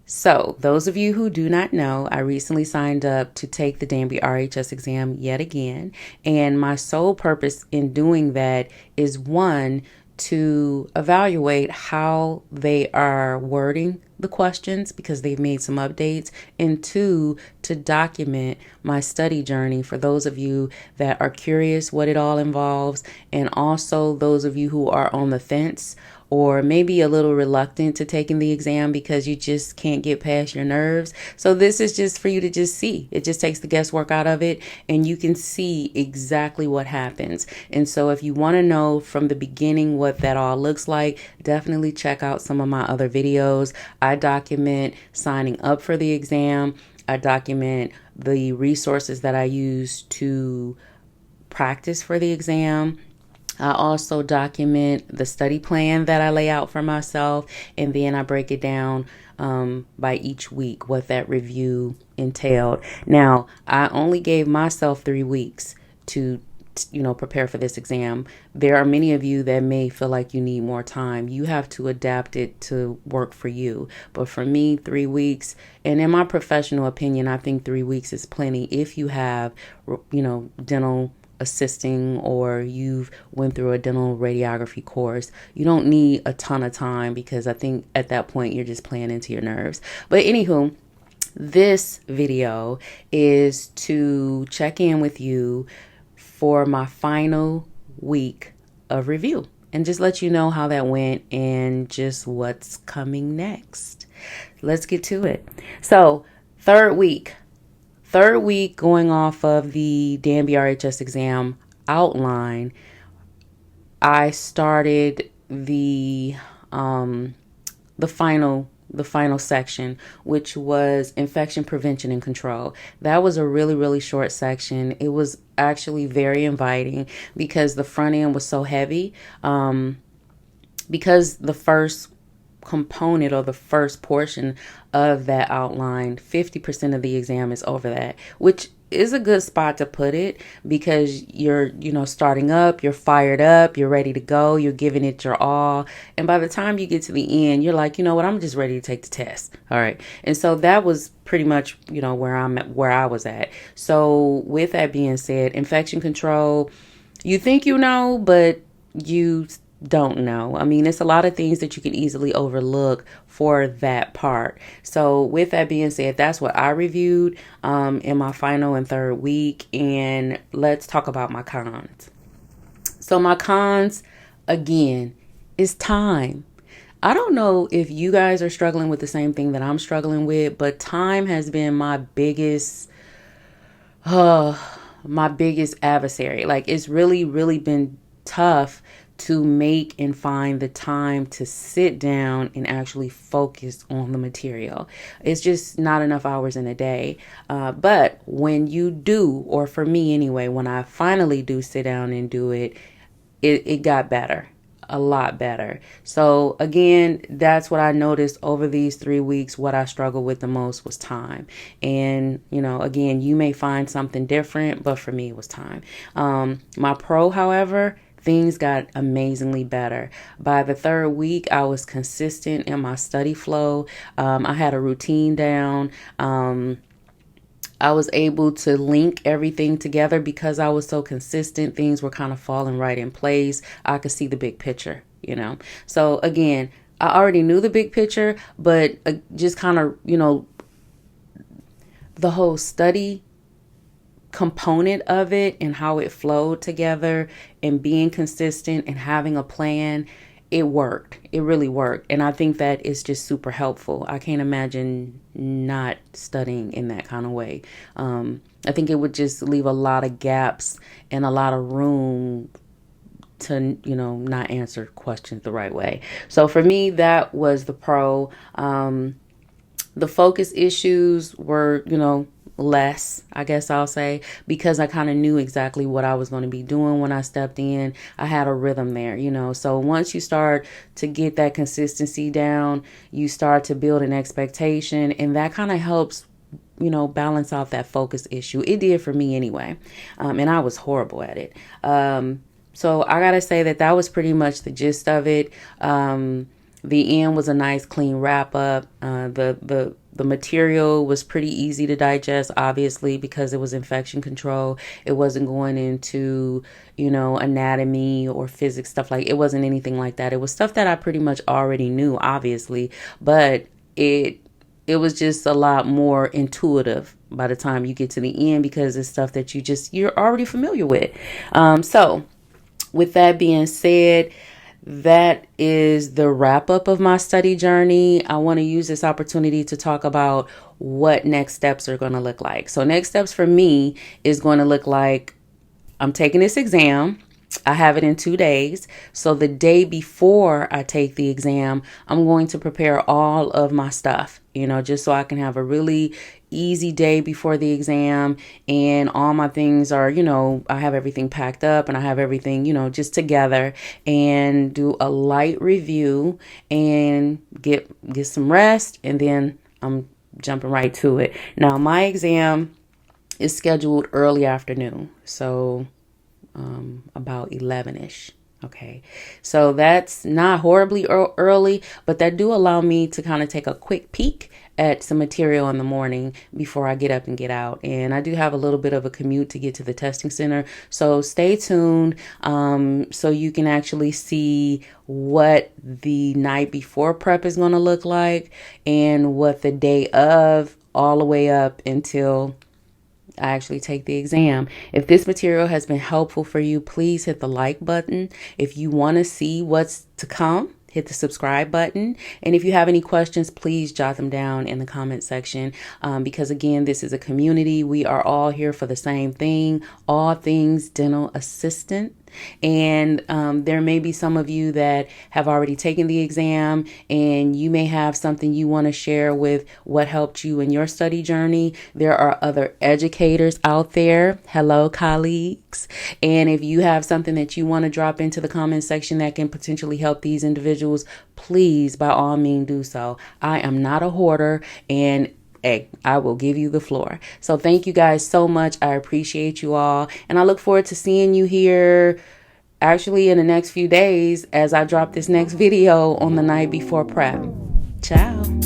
So, those of you who do not know, I recently signed up to take the Danby RHS exam yet again. And my sole purpose in doing that is one, to evaluate how they are wording the questions because they've made some updates, and two, to document my study journey for those of you that are curious what it all involves, and also those of you who are on the fence or maybe a little reluctant to taking the exam because you just can't get past your nerves. So this is just for you to just see. It just takes the guesswork out of it and you can see exactly what happens. And so if you want to know from the beginning what that all looks like, definitely check out some of my other videos. I document signing up for the exam. I document the resources that I use to practice for the exam. I also document the study plan that I lay out for myself, and then I break it down by each week what that review entailed. Now, I only gave myself 3 weeks to prepare for this exam. There are many of you that may feel like you need more time. You have to adapt it to work for you. But for me, 3 weeks, and in my professional opinion, I think 3 weeks is plenty if you have, dental assisting or you've went through a dental radiography course. You don't need a ton of time because I think at that point you're just playing into your nerves. But anywho, this video is to check in with you for my final week of review and just let you know how that went and just what's coming next. Let's get to it. So, third week going off of the Danby RHS exam outline, I started the final section, which was infection prevention and control. That was a really, really short section. It was actually very inviting because the front end was so heavy. Because the first component or the first portion of that outline, 50% of the exam is over that, which is a good spot to put it because you're, starting up, you're fired up, you're ready to go, you're giving it your all. And by the time you get to the end, you're like, you know what, I'm just ready to take the test. All right. And so that was pretty much, where I was at. So with that being said, infection control, you think but you don't know. I mean, it's a lot of things that you can easily overlook for that part. So with that being said, that's what I reviewed in my final and third week. And let's talk about my cons. So my cons, again, is time. I don't know if you guys are struggling with the same thing that I'm struggling with, but time has been my biggest adversary. Like, it's really, really been tough to make and find the time to sit down and actually focus on the material. It's just not enough hours in a day. But when you do, or for me anyway, when I finally do sit down and do it, it got better. A lot better. So again, that's what I noticed over these 3 weeks. What I struggled with the most was time. And, again, you may find something different, but for me, it was time. My pro, however, things got amazingly better. By the third week, I was consistent in my study flow. I had a routine down. I was able to link everything together because I was so consistent. Things were kind of falling right in place. I could see the big picture, So again, I already knew the big picture, but just kind of, the whole study component of it and how it flowed together and being consistent and having a plan, it worked. It really worked. And I think that is just super helpful. I can't imagine not studying in that kind of way. I think it would just leave a lot of gaps and a lot of room to, not answer questions the right way. So for me, that was the pro. The focus issues were, less, I guess I'll say, because I kind of knew exactly what I was going to be doing when I stepped in. I had a rhythm there, So once you start to get that consistency down, you start to build an expectation, and that kind of helps, balance out that focus issue. It did for me anyway. And I was horrible at it. So I got to say that was pretty much the gist of it. The end was a nice clean wrap up. The material was pretty easy to digest, obviously, because it was infection control. It wasn't going into, anatomy or physics stuff. Like, it wasn't anything like that. It was stuff that I pretty much already knew, obviously, but it was just a lot more intuitive by the time you get to the end, because it's stuff that you're already familiar with. So with that being said, that is the wrap up of my study journey. I want to use this opportunity to talk about what next steps are going to look like. So next steps for me is going to look like I'm taking this exam. I have it in 2 days. So the day before I take the exam, I'm going to prepare all of my stuff, just so I can have a really easy day before the exam. And all my things are, I have everything packed up and I have everything, just together, and do a light review and get some rest. And then I'm jumping right to it. Now, my exam is scheduled early afternoon. So about 11ish. Okay. So that's not horribly early, but that do allow me to kind of take a quick peek at some material in the morning before I get up and get out. And I do have a little bit of a commute to get to the testing center. So stay tuned so you can actually see what the night before prep is going to look like, and what the day of, all the way up until I actually take the exam. If this material has been helpful for you, please hit the like button. If you want to see what's to come, hit the subscribe button. And if you have any questions, please jot them down in the comment section, because again, this is a community. We are all here for the same thing, all things dental assistant. And there may be some of you that have already taken the exam, and you may have something you want to share with what helped you in your study journey. There are other educators out there. Hello, colleagues. And if you have something that you want to drop into the comment section that can potentially help these individuals, please, by all means, do so. I am not a hoarder, and hey, I will give you the floor. So thank you guys so much. I appreciate you all. And I look forward to seeing you here actually in the next few days as I drop this next video on the night before prep. Ciao.